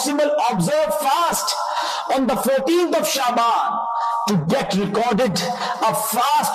possible, observe fast on the 14th of Shaban to get recorded a fast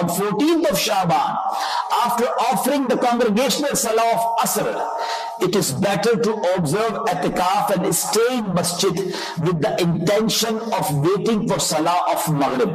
On 14th of Shaban, after offering the congregational salah of Asr, it is better to observe i'tikaf and stay in masjid with the intention of waiting for salah of maghrib.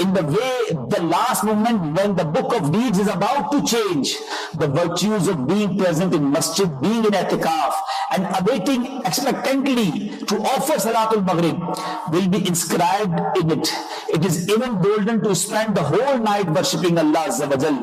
in the way, the last moment when the book of deeds is about to change, the virtues of being present in masjid, being in i'tikaf and awaiting expectantly to offer salatul maghrib will be inscribed in it. It is even golden to spend the whole night worshipping Allah Azza wa Jal.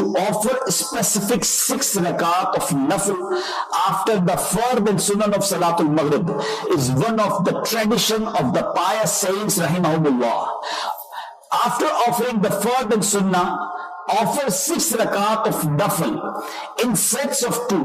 To offer specific 6 rakat of nafl after the fard and sunan of Salatul Maghrib is one of the tradition of the pious saints rahimahumullah. After offering the fard and sunnah, offer 6 rakat of nafl in sets of 2,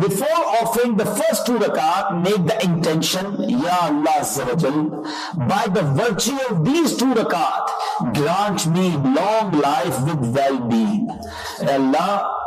Before offering the first 2 rakat, make the intention, Ya Allah Azza wa Jal, by the virtue of these 2 rakat, grant me long life with well-being. Allah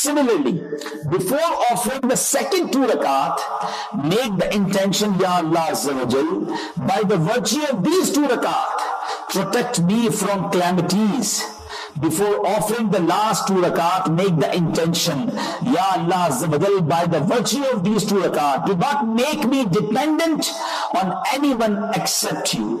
Similarly, before offering the second 2 rakat, make the intention, Ya Allah Azza wa Jal, by the virtue of these 2 rakat, protect me from calamities. Before offering the last 2 rakat, make the intention, Ya Allah Azza wa Jal, by the virtue of these 2 rakat, do not make me dependent on anyone except you.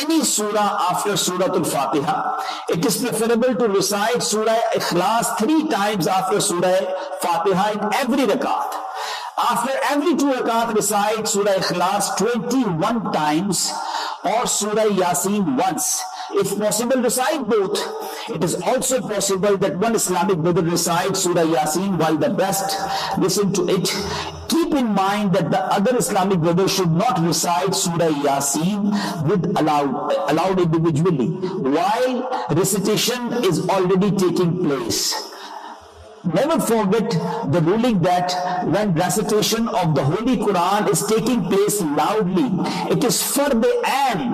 any surah after Suratul Fatiha. It is preferable to recite Surah Ikhlas 3 times after Surah Fatiha in every rakat. After every 2 rakat, recite Surah Ikhlas 21 times or Surah Yasin once. If possible, recite both. It is also possible that one Islamic brother recites Surah Yasin while the rest listen to it. Keep in mind that the other Islamic brothers should not recite Surah Yasin with allowed individually while recitation is already taking place. Never forget the ruling that when recitation of the Holy Quran is taking place loudly, it is fard ain,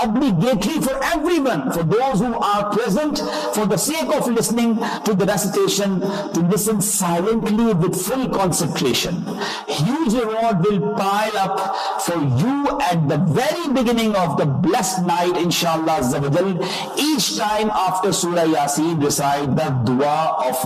obligatory for everyone, for those who are present, for the sake of listening to the recitation, to listen silently with full concentration. Huge reward will pile up for you at the very beginning of the blessed night, inshallah Azza wa Jal. Each time after Surah Yasin, recite the dua of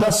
10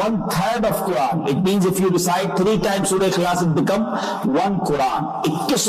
1/3 of Quran. It means if you recite 3 times Surah Ikhlas, it become 1 Quran. 21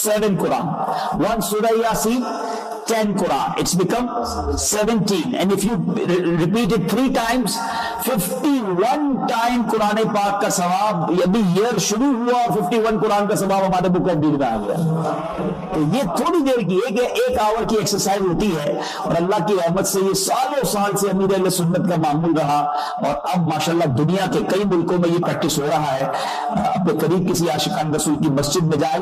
7 Quran. 1 Surah Yasin, 10 Quran. It's become 17. And if you repeat it 3 times, 51 51 time قرآن پاک کا ثواب، ابھی year شروع ہوا اور 51 قرآن کا ثواب ہمارے بک آف ڈیڈ میں آ گیا. تو یہ تھوڑی دیر کی ایک آور کی ایکسرسائز ہوتی ہے، اور اللہ کی رحمت سے یہ سالوں سال سے امیر اہل سنت کا معمول رہا، اور اب ماشاءاللہ دنیا کے کئی ملکوں میں یہ پریکٹس ہو رہا ہے. اپنے قریب کسی عاشقان رسول کی مسجد میں جائے،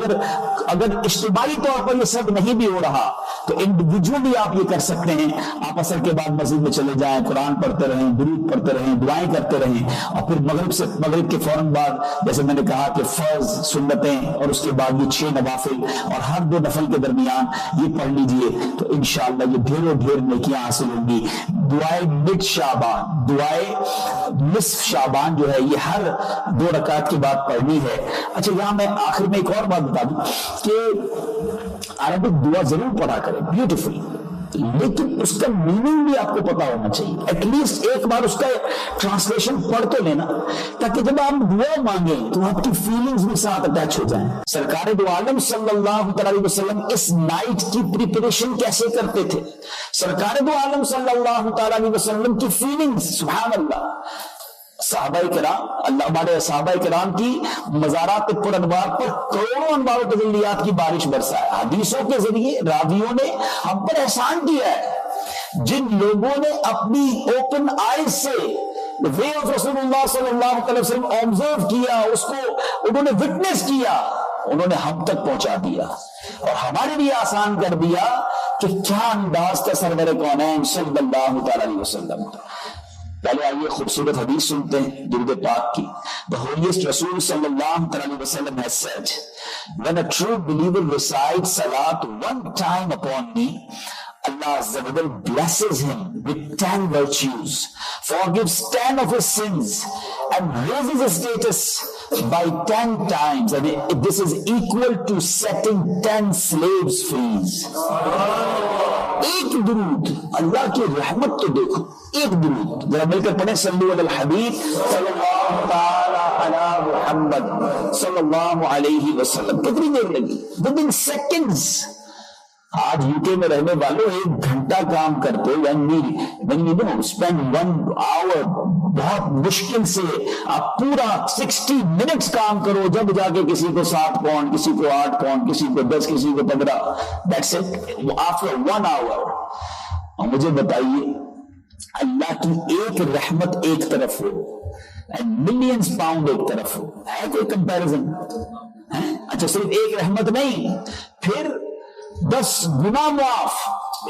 اگر اجتماعی طور پر یہ سب نہیں بھی ہو رہا تو انڈیویجولی آپ یہ کر سکتے ہیں. آپ عصر کے بعد مسجد میں چلے جائیں، قرآن پڑھتے رہیں، درود پڑھتے رہیں، دعائیں کرتے رہیں، اور پھر مغرب کے فوراً بعد جیسے میں نے کہا کہ فرض سنتیں اور اس کے بعد یہ 6 نوافل اور ہر 2 نفل کے درمیان یہ پڑھ لیجئے، تو انشاءاللہ یہ ڈھیروں ڈھیر نیکیاں حاصل ہوں گی. دعائے مڈ شعبان، دعائے نصف شعبان جو ہے یہ ہر 2 رکعت کے بعد پڑھنی ہے. اچھا یہاں میں آخر میں ایک اور بات بتا دوں کہ عربک دعا ضرور پڑھا کریں، بیوٹیفل، لیکن اس کا میننگ بھی آپ کو پتا ہونا چاہیے. ایٹ لیسٹ ایک بار اس کا ٹرانسلیشن پڑھ تو لینا، تاکہ جب آپ دعا مانگیں تو آپ کی فیلنگز بھی ساتھ اٹیچ ہو جائیں. سرکار دو عالم صلی اللہ علیہ وسلم اس نائٹ کی پریپریشن کیسے کرتے تھے؟ سرکار دو عالم صلی اللہ علیہ وسلم کی فیلنگز، سبحان اللہ. صحابہ کرام، اللہ ہمارے صحابہ کرام کی مزارات پر انوار پر کروڑوں انوار و تجلیات کی بارش برسا ہے. حدیثوں کے ذریعے راویوں نے ہم پر احسان کیا ہے. جن لوگوں نے اپنی اوپن آئیز سے وے آف رسول اللہ صلی اللہ علیہ وسلم آبزرو کیا، اس کو انہوں نے وٹنس کیا، انہوں نے ہم تک پہنچا دیا اور ہمارے لیے آسان کر دیا کہ کیا انداز تھا سرور کونین صلی اللہ علیہ وسلم. پہلے آئیے خوبصورت حدیث سنتے ہیں درود پاک کی. The holiest Rasul sallallahu alaihi wasallam has said, when a true believer recites salat one time upon me, Allah Azza wa Jal blesses him with 10 virtues, forgives 10 of his sins, and raises his status by 10 times. And this is equal to setting 10 slaves free. ایک درود، اللہ کی رحمت تو دیکھو، ایک درود ذرا مل کر پڑھیں، صلو علی الحبیب صلی اللہ تعالی علی محمد صلی اللہ علیہ وسلم. کتنی دیر لگی؟ within seconds. آج یوکے میں رہنے والوں 1 گھنٹہ کام کرتے when you know spend 1 hour، بہت مشکل سے آپ پورا 60 منٹس کام کرو، جب جا کے کسی کو 7 پاؤنڈ، کسی کو 8 پاؤنڈ، کسی کو 10، کسی کو 15. That's it after 1 hour. اور مجھے بتائیے اللہ کی ایک رحمت ایک طرف ہو and millions pound ایک طرف ہو، ہے کوئی کمپیریزن؟ اچھا صرف ایک رحمت نہیں، پھر 10 گنا معاف.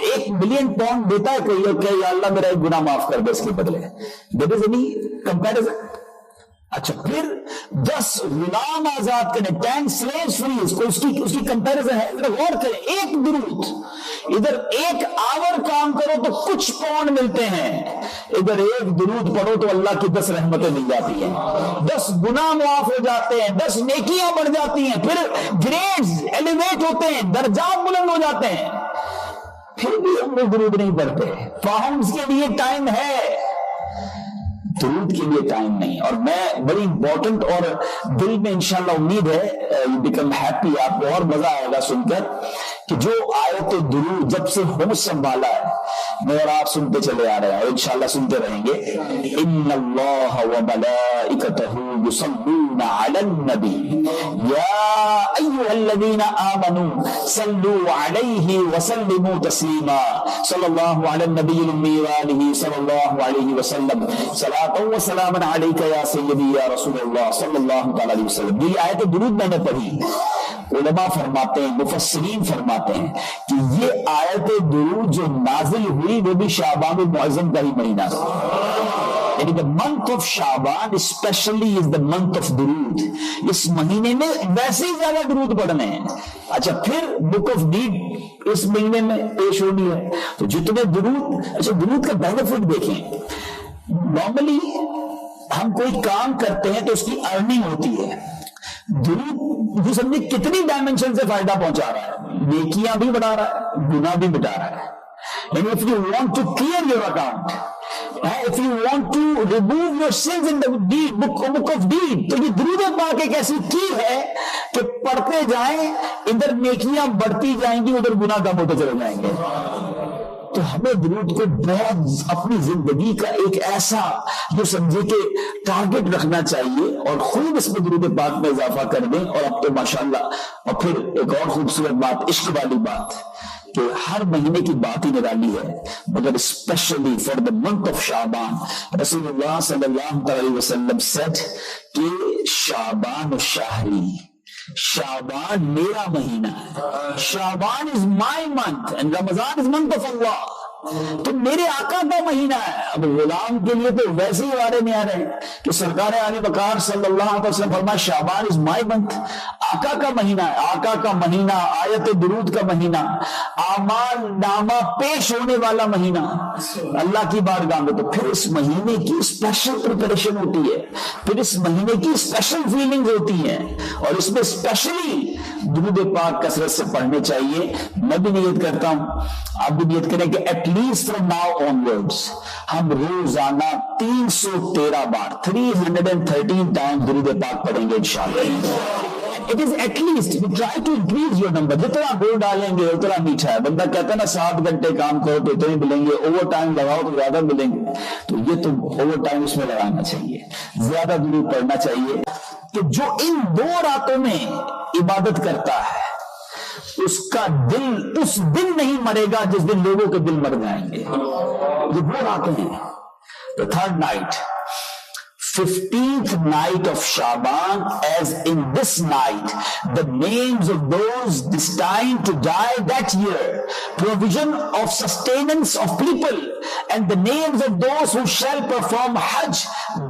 1 ملین پاؤنڈ دیتا ہے کوئی اور کہ یا اللہ میرا 1 گنا معاف کر دے اس کے بدلے. There is any comparison؟ اچھا پھر 10 غلام آزاد کریں، 10 slaves free، کوئی اس کی کمپیریزن ہے؟ غور کریں، ایک درود ادھر 1 آور کام کرو تو کچھ پاؤنڈ ملتے ہیں، ادھر 1 درود پڑھو تو اللہ کی 10 رحمتیں مل جاتی ہیں، 10 گناہ معاف ہو جاتے ہیں، 10 نیکیاں بڑھ جاتی ہیں، پھر گریڈز ایلیویٹ ہوتے ہیں، درجات بلند ہو جاتے ہیں. پھر بھی ہم لوگ درود نہیں پڑھتے. فاہمز کے لیے ٹائم ہے، درود کے لیے ٹائم نہیں. اور میں بڑی امپورٹنٹ اور دل میں انشاءاللہ امید ہے یو بیکم ہیپی، آپ کو اور مزہ آئے گا سن کر کہ جو آیت درود جب سے ہوش سنبھالا ہے میں اور آپ سنتے چلے آ رہے ہیں اور انشاءاللہ سنتے رہیں گے. ان اللہ وملائکتہ یصلون علی النبی یا ایھا الذین آمنوا صلوا علیہ وسلموا تسلیما. صلی اللہ علی النبی الامی وآلہ صلی اللہ علیہ وسلم. صلاۃ و سلام علیک یا سیدی یا رسول اللہ صلی اللہ علیہ وسلم. یہ آیت درود میں نے پڑھی. علماء فرماتے ہیں، مفسرین فرماتے ہیں کہ یہ آیت درود جو نازل ہوئی وہ بھی شعبان المعظم کا ہی مہینہ تھا. یعنی the month of Shaban especially is the month of درود. اس مہینے میں ویسے ہی زیادہ درود پڑھنے ہیں. اچھا پھر بک آف ڈیڈ اس مہینے میں پیش ہونی ہے تو جتنے درود. اچھا درود کا بینیفٹ دیکھیں. نارملی ہم کوئی کام کرتے ہیں تو اس کی ارننگ ہوتی ہے. درود جو سمجھے کتنی ڈائمنشن سے فائدہ پہنچا رہا ہے، نیکیاں بھی بڑھا رہا ہے، گناہ بھی مٹا رہا ہے. And if you want to clear your account, if you want to remove your sins in the book of deed, تو یہ درود پاک ایک ایسی چیز ہے کہ پڑھتے جائیں ادھر نیکیاں بڑھتی جائیں گی، ادھر گناہ کم ہوتے چلے جائیں گے. تو تو ہمیں درود کو بہت اپنی زندگی کا ایک ایسا جو سمجھے کہ ٹارگٹ رکھنا چاہیے اور خوب اس میں درود پاک میں اضافہ کر دیں. اور اب تو ماشاءاللہ. اور پھر ایک اور خوبصورت بات، عشق والی بات، کہ ہر مہینے کی بات ہی نرالی ہے، مگر specially for the month of شعبان رسول اللہ صلی اللہ علیہ وسلم said کہ شعبان الشہری، شعبان میرا مہینہ ہے، شعبان is my month and Ramadan is month of Allah. تو میرے آقا کا مہینہ ہے. اب غلام کے لیے تو ویسے ہی بارے میں آ رہے ہیں کہ سرکار علی وقار صلی اللہ علیہ وسلم فرمایا شعبان از مائی منتھ، آقا کا مہینہ ہے، آقا کا مہینہ، آیت درود کا مہینہ، اعمال نامہ پیش ہونے والا مہینہ اللہ کی بارگاہ میں. تو پھر اس مہینے کی اسپیشل پریپریشن ہوتی ہے، پھر اس مہینے کی اسپیشل فیلنگز ہوتی ہیں، اور اس میں اسپیشلی درود پاک کثرت سے پڑھنے چاہیے. میں بھی نیت کرتا ہوں، آپ بھی نیت کریں کہ at least from now onwards ہم روزانہ 313 بار 313 ٹائم درود پاک پڑھیں گے انشاءاللہ. It is at least we try to increase your number. جتنا گول ڈالیں گے اتنا میٹھا ہے. بندہ کہتا ہے نا 7 گھنٹے کام کرو تو اتنے ملیں گے، اوور ٹائم لگاؤ تو زیادہ ملیں گے. تو یہ تو اوور ٹائم اس میں لگانا چاہیے، زیادہ درود پڑھنا چاہیے. کہ جو ان 2 راتوں میں عبادت کرتا ہے اس کا دل اس دن نہیں مرے گا جس دن لوگوں کے دل مر جائیں گے. یہ وہ راتیں ہیں. The third night, 15th night of Shaban, as in this night the names of those destined to die that year, provision of sustenance of people, and the names of those who shall perform Hajj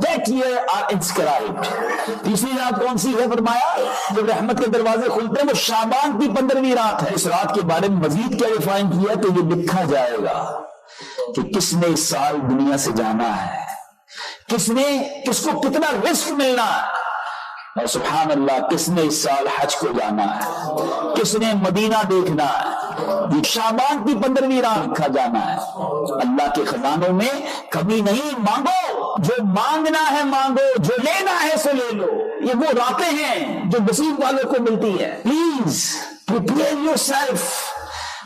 that year are inscribed. تیسری رات کون سی ہے فرمایا؟ جب رحمت کے دروازے کھلتے ہیں وہ شعبان کی 15ویں رات ہے. اس رات کے بارے میں مزید کیا ڈیفائن کیا تو یہ لکھا جائے گا کہ کس نے اس سال دنیا سے جانا ہے، کس کو کتنا رزق ملنا ہے، اور سبحان اللہ کس نے اس سال حج کو جانا ہے، کس نے مدینہ دیکھنا ہے. یہ شعبان کی 15ویں رات لکھا جانا ہے. اللہ کے خزانوں میں کمی نہیں. مانگو، جو مانگنا ہے مانگو، جو لینا ہے سو لے لو. یہ وہ راتیں ہیں جو نصیب والوں کو ملتی ہے. پلیز پریپیئر یور سیلف،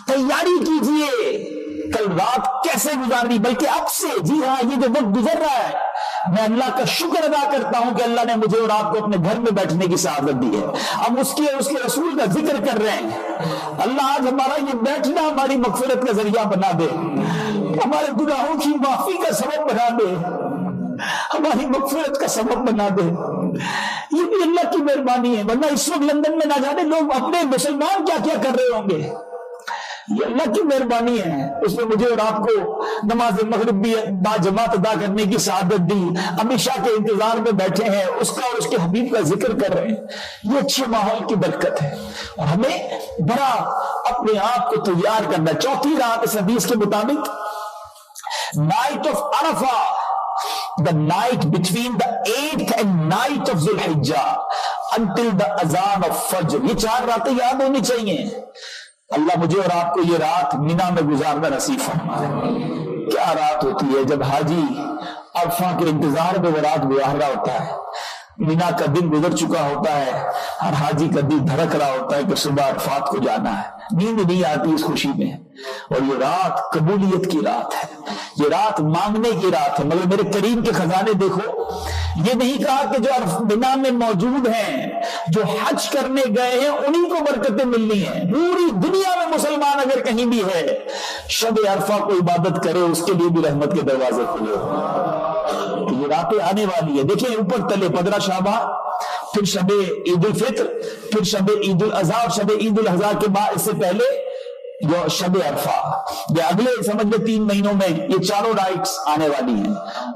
تیاری کیجئے کل رات کیسے گزارنی، بلکہ اب سے. جی ہاں، یہ جو وقت گزر رہا ہے میں اللہ کا شکر ادا کرتا ہوں کہ اللہ نے مجھے اور آپ کو اپنے گھر میں بیٹھنے کی سعادت دی ہے. ہم اس کی اور اس کے رسول کا ذکر کر رہے ہیں. اللہ آج ہمارا یہ بیٹھنا ہماری مغفرت کا ذریعہ بنا دے، ہمارے گناہوں کی معافی کا سبب بنا دے، ہماری مغفرت کا سبب بنا دے. یہ بھی اللہ کی مہربانی ہے، ورنہ اس وقت لندن میں نہ جانے لوگ اپنے مسلمان کیا کیا کر رہے ہوں گے. یہ اللہ کی مہربانی ہے، اس نے مجھے اور آپ کو نماز مغرب بھی با جماعت ادا کرنے کی سعادت دی. ہمیشہ کے انتظار میں بیٹھے ہیں، اس کا اور اس کے حبیب کا ذکر کر رہے ہیں. یہ اچھے ماحول کی برکت ہے اور ہمیں بڑا اپنے آپ کو تیار کرنا. چوتھی رات اس حدیث کے مطابق night of Arfa, the night between the 8th and 9th of Dhul-Hijjah until the azan of Fajr. یہ 4 راتیں یاد ہونی چاہیے. اللہ مجھے اور آپ کو یہ رات مینا میں گزارنا نصیب فرمائے. کیا رات ہوتی ہے جب حاجی عرفہ کے انتظار میں وہ رات گزار رہا ہوتا ہے. مینا کا دن گزر چکا ہوتا ہے، ہر حاجی کا دل دھڑک رہا ہوتا ہے کہ صبح عرفات کو جانا ہے. نیند نہیں آتی اس خوشی میں. اور یہ رات قبولیت کی رات ہے، یہ رات مانگنے کی رات ہے. مگر میرے کریم کے خزانے دیکھو، یہ نہیں کہا کہ جو مینا میں موجود ہیں، جو حج کرنے گئے ہیں انہیں کو برکتیں ملنی ہیں. پوری دنیا میں مسلمان اگر کہیں بھی ہے شب عرفہ کو عبادت کرے، اس کے لیے بھی رحمت کے دروازے کھلے. یہ راتیں آنے والی ہے. دیکھیں اوپر تلے 15 شعبان، پھر شب عید الفطر، پھر شب عید الاضحیٰ، اور شب عید الاضحیٰ کے بعد اس سے پہلے جو شب عرفہ. یہ اگلے سمجھ لے 3 مہینوں میں یہ 4 نائٹس آنے والی ہیں.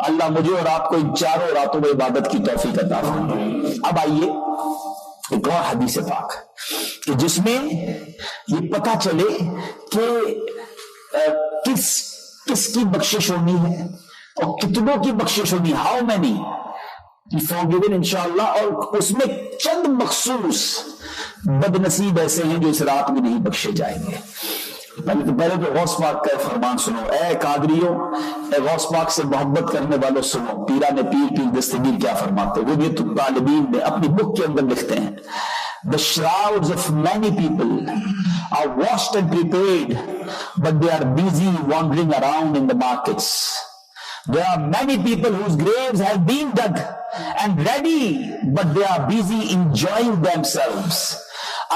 اللہ مجھے اور آپ کو ان 4 راتوں میں عبادت کی توفیق عطا فرمائے. اب آئیے ایک اور حدیث پاک کہ جس میں یہ پتہ چلے کہ کس کی بخشش ہونی ہے اور کتنوں کی بخشش ہونی. ہاؤ مینی forgiven انشاءاللہ. اور اس میں چند مخصوص بد نصیب ایسے ہیں جو اس رات میں نہیں بخشے جائیں گے. پہلے تو غوث پاک کا فرمان سنو. اے قادریوں، اے غوث پاک سے محبت کرنے والوں سنو. پیران پیر دستگیر کیا فرماتے ہیں. وہ طالبین میں اپنی بک کے اندر لکھتے ہیں The shrouds of many people are washed and prepared but they are busy wandering around in the markets. There are many people whose graves have been dug and ready, but they are busy enjoying themselves.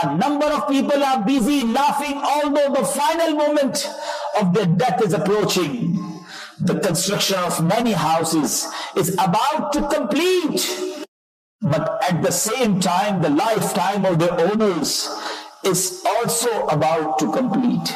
A number of people are busy laughing, although the final moment of their death is approaching. The construction of many houses is about to complete, but at the same time, the lifetime of their owners is also about to complete.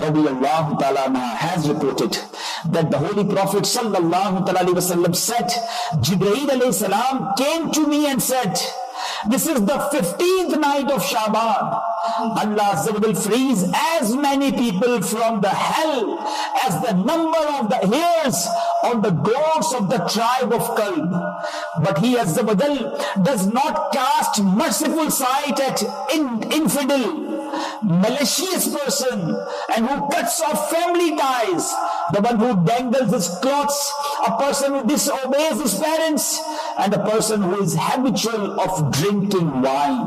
radiyallahu ta'ala anha has reported that the Holy Prophet sallallahu alaihi wasallam said, Jibreel alayhi salam came to me and said, this is the 15th night of Shaban. Allah Azza wa Jal frees as many people from the hell as the number of the hairs on the goats of the tribe of Kalb. But He Azza wa Jal does not cast merciful sight at infidel, malicious person, and who cuts off family ties, the one who dangles his clothes, a person who disobeys his parents, and a person who is habitual of drinking wine.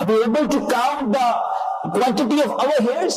Are you able to count the quantity of our hairs?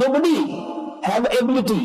nobody have ability.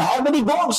How many goats?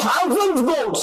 thousands goats,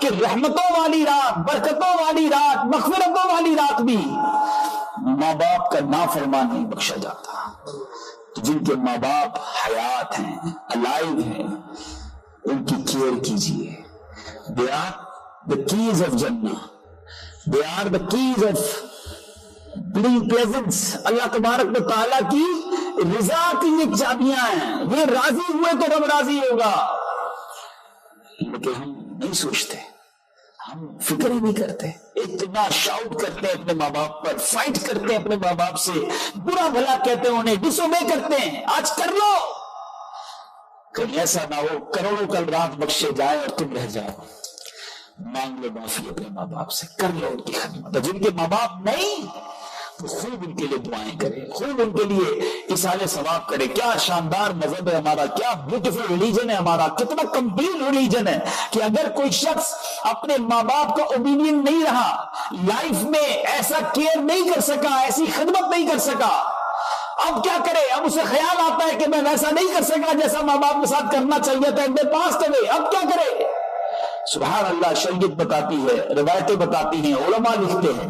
کہ رحمتوں والی رات، برکتوں والی رات، مغفرتوں والی رات بھی ماں باپ کا نافرمان نہیں بخشا جاتا. جن کے ماں باپ حیات ہیں، الائیو ہیں، ان کی کیئر کیجیے. They are the keys of Jannah. They are the keys of being presence. اللہ تبارک و تعالیٰ کی رضا کی یہ چابیاں ہیں. یہ راضی ہوئے تو رب راضی ہوگا. لیکن ہم نہیں سوچتے، ہم فکر ہی نہیں کرتے. اتنا شاؤٹ کرتے ہیں اپنے ماں باپ پر، فائٹ کرتے ہیں اپنے ماں باپ سے، برا بھلا کہتے ہیں، انہیں ڈس اوبے کرتے ہیں. آج کر لو، کہیں ایسا نہ ہو کروڑوں کل رات بخشے جائے اور تم رہ جاؤ. مانگ لو معافی اپنے ماں باپ سے، کر لو ان کی خدمت. جن کے ماں باپ نہیں تو خوب ان کے لیے دعائیں کرے، خوب ان کے لیے اصالہ ثواب کرے. کیا شاندار مذہب ہے ہمارا، کیا بیوٹیفل ریلیجن ہے ہمارا، کتنا کمپلیٹ ریلیجن ہے کہ اگر کوئی شخص اپنے ماں باپ کا اوبیڈینٹ نہیں رہا، لائف میں ایسا کیئر نہیں کر سکا، ایسی خدمت نہیں کر سکا، اب کیا کرے؟ اب اسے خیال آتا ہے کہ میں ویسا نہیں کر سکا جیسا ماں باپ کے ساتھ کرنا چاہیے تھا. ان پاس کرے، اب کیا کرے؟ سبحان اللہ، شریعت بتاتی ہے، روایتیں بتاتی ہیں، علماء لکھتے ہیں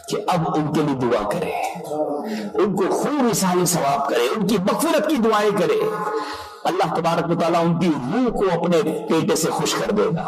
کہ اب ان کے لیے دعا کرے، ان کو خوب اصالہ ثواب کرے، ان کی مغفرت کی دعائیں کرے. اللہ تبارک و تعالیٰ ان کی روح کو اپنے پیٹے سے خوش کر دے گا.